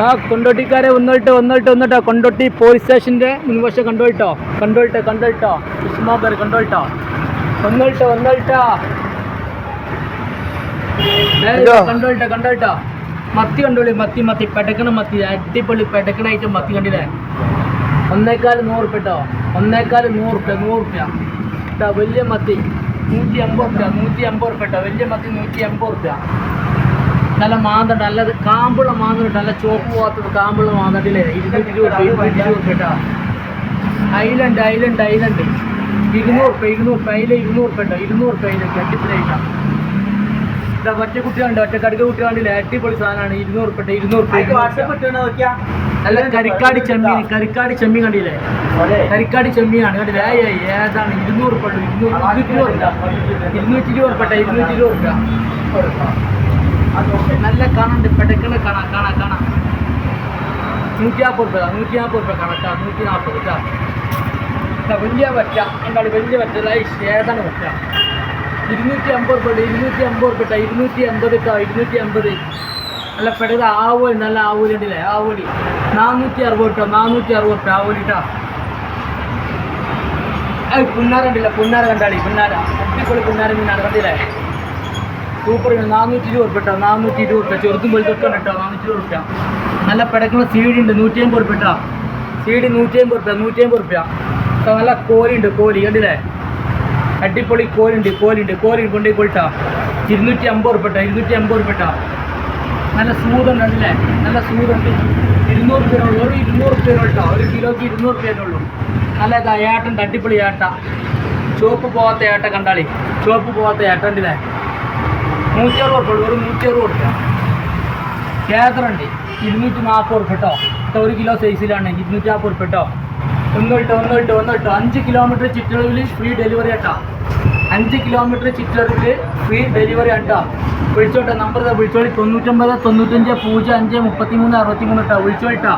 ആ കൊണ്ടോട്ടിക്കാരെ ഒന്നിട്ടോ കൊണ്ടോട്ടി പോലീസ് സ്റ്റേഷൻ്റെ മുൻവശം കണ്ടോട്ടോ ഇസ്മാബർ കണ്ടോട്ടോ മത്തി കണ്ടോളി മത്തി പെടക്കണ മത്തി അടിപൊളി പെടക്കണായിട്ട് മത്തി കണ്ടില്ലേ 1,400 കേട്ടോ 1,400 വലിയ മത്തി 150 കേട്ടോ വലിയ മത്തി 150 നല്ല മാന്തണ്ട് നല്ലത് കാമ്പുള്ള മാന്തണ്ട് നല്ല ചോപ്പ് പോകാത്തത് കാമ്പുള്ള മാന്തണ്ടില്ലേ 220 കേട്ടോ ഐലൻഡ് 200 അയില 200 കേട്ടോ 200 അയിലൊക്കെ അടിപൊളിയായിട്ടാണ് ഒറ്റ കുട്ടികളുണ്ട് ഒറ്റ കടുക്ക കുട്ടികളുണ്ടല്ലേ അടിപൊളി സാധനമാണ് 200 നല്ല കരിക്കാടി ചെമ്മീൻ കണ്ടില്ലേ കരിക്കാടി ചെമ്മീനാണ് കണ്ടില്ലേ ഏതാണ് 200 220 നല്ല കാണുന്നുണ്ട് പെടക്കണ കാണാം 150 കണക്കാ 140 വലിയ വറ്റ എന്താണ് വലിയ വറ്റ ഏതാണ് വറ്റ 250 250 നല്ല പെടക ആവോലി നല്ല ആവോലി ഉണ്ടല്ലേ ആവോലി 460 ആവോലി കേട്ടോ പുന്നാര കണ്ടില്ല പുന്നാര അടിപൊളി പുന്നാര മീനാണ് കണ്ടില്ലേ സൂപ്പർ 420 കേട്ടോ 420 ചെറുതും വലുതൊക്കെ കേട്ടോ 420 നല്ല പെടക്കുന്ന സീഡി ഉണ്ട് 150 കേട്ടോ സീഡി 150 നല്ല കോലി കണ്ടില്ലേ അടിപൊളി കോലുണ്ട് കൊണ്ടേ കൊട്ടാ 250 കേട്ടോ നല്ല സൂതുണ്ട് അല്ലേ നല്ല സൂതുണ്ട് 200 രൂപ ഒരു 200 രൂപ കേട്ടോ 1 കിലോയ്ക്ക് 200 രൂപയുള്ളൂ നല്ല ഏട്ടുണ്ട് അടിപൊളി ഏട്ട ചുവപ്പ് പോകാത്ത ഏട്ട കണ്ടാളി ചുവപ്പ് പോകാത്ത ഏട്ട ഉണ്ടല്ലേ 160 ഒരു 160 കേതറുണ്ട് 240 കേട്ടോ 1 കിലോ സൈസിലാണ് 240 കേട്ടോ ഒന്നിട്ടോ 5 കിലോമീറ്റർ ചുറ്റളവിൽ ഫ്രീ ഡെലിവറി ആട്ടോ 5 കിലോമീറ്റർ ചുറ്റളവിൽ ഫ്രീ ഡെലിവറി ആട്ടോ വിളിച്ചോട്ടെ നമ്പർ വിളിച്ചോളി 99 95 05 33 63 കേട്ടോ വിളിച്ചോട്ടാ